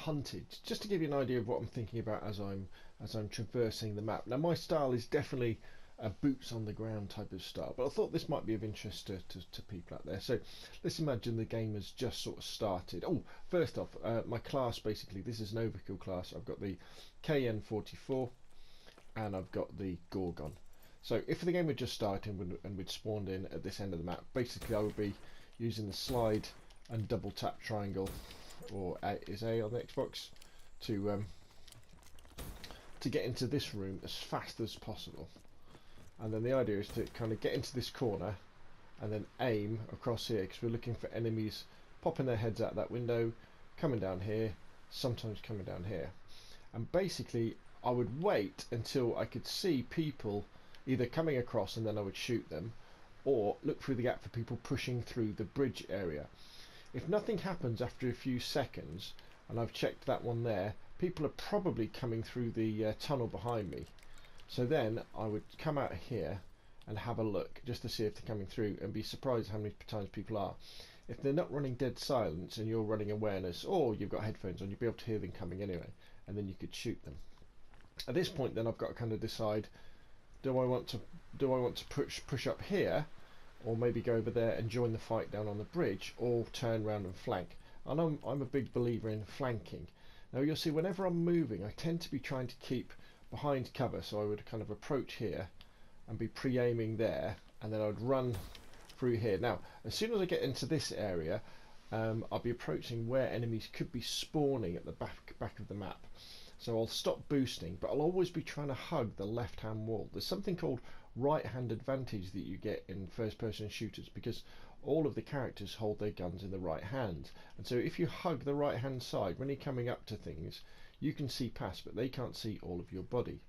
Hunted, just to give you an idea of what I'm thinking about as I'm traversing the map. Now my style is definitely a boots on the ground type of style, but I thought this might be of interest to people out there. So let's imagine the game has just sort of started. Oh, first off, my class, basically this is an overkill class. I've got the KN44 and I've got the Gorgon. So if the game had just started and we'd spawned in at this end of the map, basically I would be using the slide and double tap triangle, or A is A on the Xbox, to get into this room as fast as possible. And then the idea is to kind of get into this corner and then aim across here, because we're looking for enemies popping their heads out that window, coming down here, sometimes coming down here. And basically I would wait until I could see people either coming across and then I would shoot them, or look through the gap for people pushing through the bridge area. If nothing happens after a few seconds, and I've checked that one there, people are probably coming through the tunnel behind me. So then I would come out here and have a look just to see if they're coming through, and be surprised how many times people are. If they're not running dead silence and you're running awareness, or you've got headphones on, you'll be able to hear them coming anyway, and then you could shoot them. At this point then I've got to kind of decide, do I want to push up here, or maybe go over there and join the fight down on the bridge, or turn around and flank. And I'm a big believer in flanking. Now you'll see whenever I'm moving I tend to be trying to keep behind cover, so I would kind of approach here and be pre-aiming there, and then I'd run through here. Now as soon as I get into this area, I'll be approaching where enemies could be spawning at the back of the map. So I'll stop boosting, but I'll always be trying to hug the left hand wall. There's something called right hand advantage that you get in first person shooters, because all of the characters hold their guns in the right hand, and so if you hug the right hand side when you're coming up to things, you can see past, but they can't see all of your body.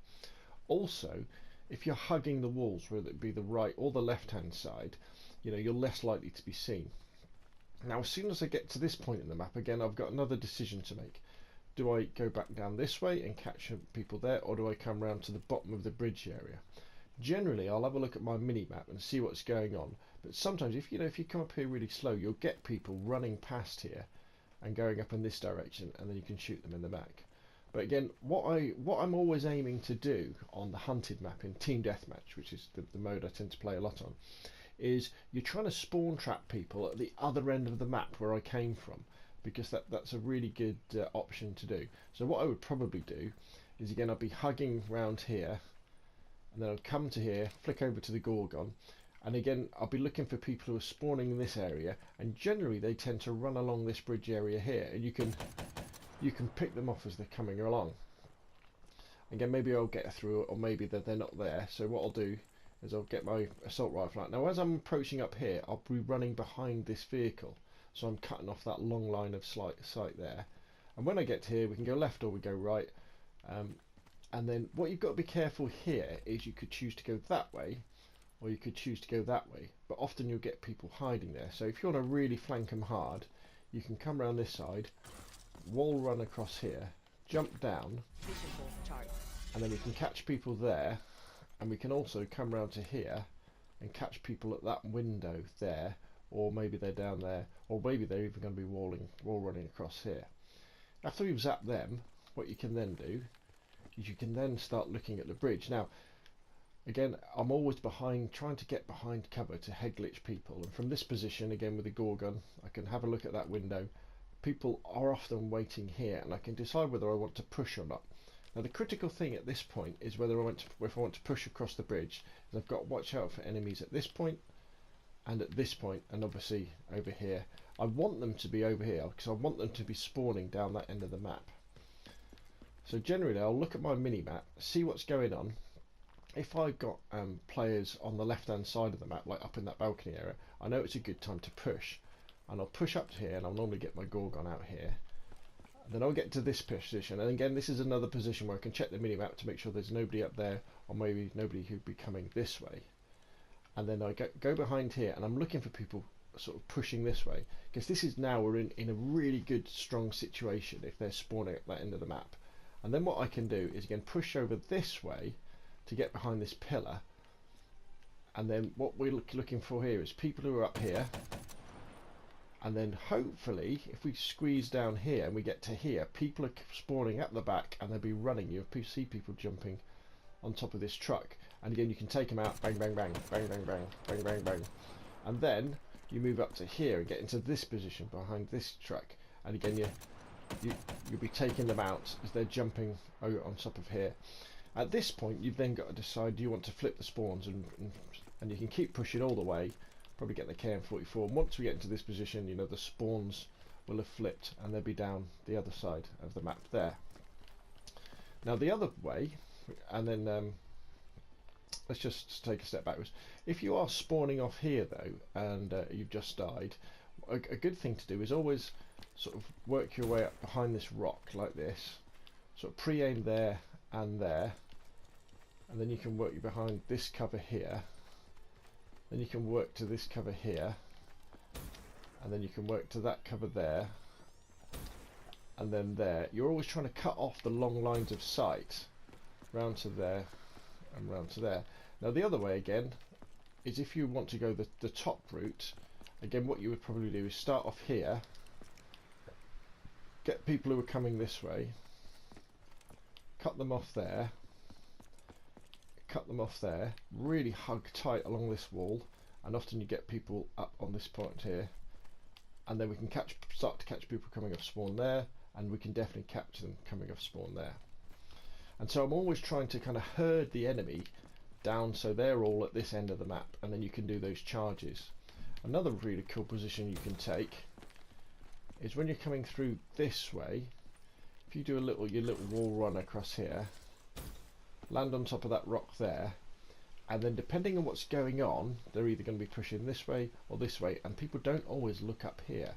Also, if you're hugging the walls, whether it be the right or the left hand side, you know, you're less likely to be seen. Now as soon as I get to this point in the map, again I've got another decision to make. Do I go back down this way and catch people there, or do I come round to the bottom of the bridge area? Generally I'll have a look at my mini map and see what's going on, but sometimes if you come up here really slow, you'll get people running past here and going up in this direction, and then you can shoot them in the back. But again, what I'm always aiming to do on the Hunted map in Team Deathmatch, which is the mode I tend to play a lot on, is you're trying to spawn trap people at the other end of the map where I came from, because that's a really good option to do. So what I would probably do is, again, I'll be hugging round here, and then I'll come to here, flick over to the Gorgon, and again I'll be looking for people who are spawning in this area, and generally they tend to run along this bridge area here, and you can pick them off as they're coming along. Again, maybe I'll get through it, or maybe they're not there. So what I'll do is I'll get my assault rifle out. Now as I'm approaching up here, I'll be running behind this vehicle, so I'm cutting off that long line of sight there, and when I get to here we can go left or we go right, and then what you've got to be careful here is you could choose to go that way, or you could choose to go that way, but often you'll get people hiding there. So if you want to really flank them hard, you can come around this side, wall run across here, jump down, and then we can catch people there, and we can also come around to here and catch people at that window there, or maybe they're down there, or maybe they're even going to be wall running across here. After we've zapped them, what you can then do is you can then start looking at the bridge. Now again, I'm always trying to get behind cover to head glitch people, and from this position, again with the Gorgon, I can have a look at that window. People are often waiting here, and I can decide whether I want to push or not. Now the critical thing at this point is whether if I want to push across the bridge, is I've got to watch out for enemies at this point and at this point, and obviously over here. I want them to be over here because I want them to be spawning down that end of the map. So generally I'll look at my mini map, see what's going on. If I've got players on the left hand side of the map, like up in that balcony area, I know it's a good time to push, and I'll push up to here, and I'll normally get my Gorgon out here. Then I'll get to this position, and again this is another position where I can check the mini map to make sure there's nobody up there, or maybe nobody who'd be coming this way. And then I go behind here, and I'm looking for people sort of pushing this way, because this is now we're in a really good strong situation if they're spawning at that end of the map. And then what I can do is again push over this way to get behind this pillar, and then what we're looking for here is people who are up here And then hopefully, if we squeeze down here and we get to here, people are spawning at the back and they'll be running. You'll see people jumping on top of this truck. And again, you can take them out, bang, bang, bang, bang, bang, bang, bang, bang, bang. And then you move up to here and get into this position behind this truck. And again, you'll be taking them out as they're jumping over on top of here. At this point, you've then got to decide, do you want to flip the spawns? And you can keep pushing all the way, probably get the KM44. And once we get into this position, you know, the spawns will have flipped and they'll be down the other side of the map there. Now the other way, and then let's just take a step backwards. If you are spawning off here though, and you've just died, a good thing to do is always sort of work your way up behind this rock like this, sort of pre-aim there and there, and then you can work you behind this cover here, then you can work to this cover here, and then you can work to that cover there, and then there. You're always trying to cut off the long lines of sight round to there and round to there. Now the other way again is if you want to go the top route, again what you would probably do is start off here, get people who are coming this way, cut them off there, cut them off there, really hug tight along this wall, and often you get people up on this point here, and then we can start to catch people coming off spawn there, and we can definitely catch them coming off spawn there. And so I'm always trying to kind of herd the enemy down so they're all at this end of the map, and then you can do those charges. Another really cool position you can take is when you're coming through this way, if you do your little wall run across here, land on top of that rock there, and then depending on what's going on, they're either going to be pushing this way or this way, and people don't always look up here.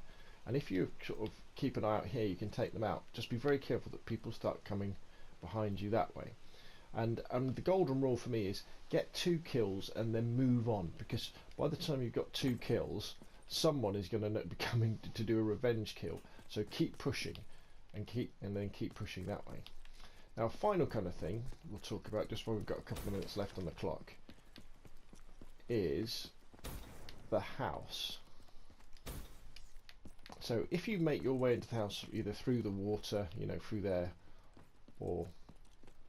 And if you sort of keep an eye out here, you can take them out. Just be very careful that people start coming behind you that way. And the golden rule for me is get 2 kills and then move on, because by the time you've got 2 kills, someone is going to be coming to do a revenge kill. So keep pushing and then keep pushing that way. Now, final kind of thing we'll talk about just while we've got a couple of minutes left on the clock is the house. So if you make your way into the house either through the water, you know, through there, or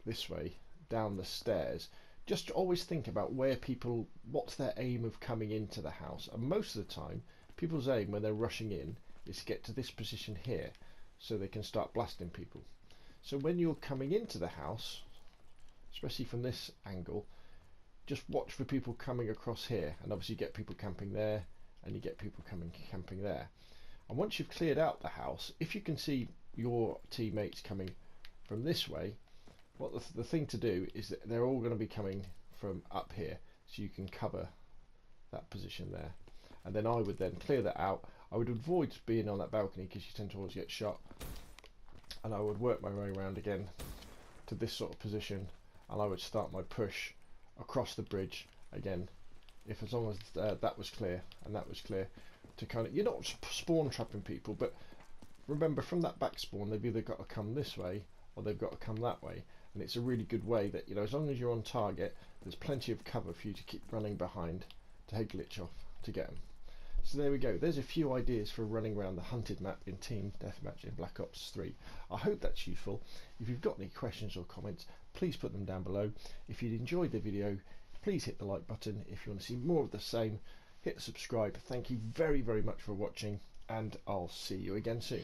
this way down the stairs, just always think about what's their aim of coming into the house. And most of the time people's aim when they're rushing in is to get to this position here so they can start blasting people. So when you're coming into the house, especially from this angle, just watch for people coming across here, and obviously you get people camping there and you get people camping there. And once you've cleared out the house, if you can see your teammates coming from this way, what the thing to do is that they're all going to be coming from up here, so you can cover that position there. And then I would then clear that out. I would avoid being on that balcony because you tend to always get shot, and I would work my way around again to this sort of position, and I would start my push across the bridge again, as long as that was clear and that was clear, to kind of, you're not spawn trapping people, but remember from that back spawn they've either got to come this way or they've got to come that way. And it's a really good way that, you know, as long as you're on target, there's plenty of cover for you to keep running behind to head glitch off to get them. So there we go. There's a few ideas for running around the hunted map in Team Deathmatch in Black Ops 3. I hope that's useful. If you've got any questions or comments, please put them down below. If you'd enjoyed the video, please hit the like button. If you want to see more of the same, hit subscribe. Thank you very, very much for watching, and I'll see you again soon.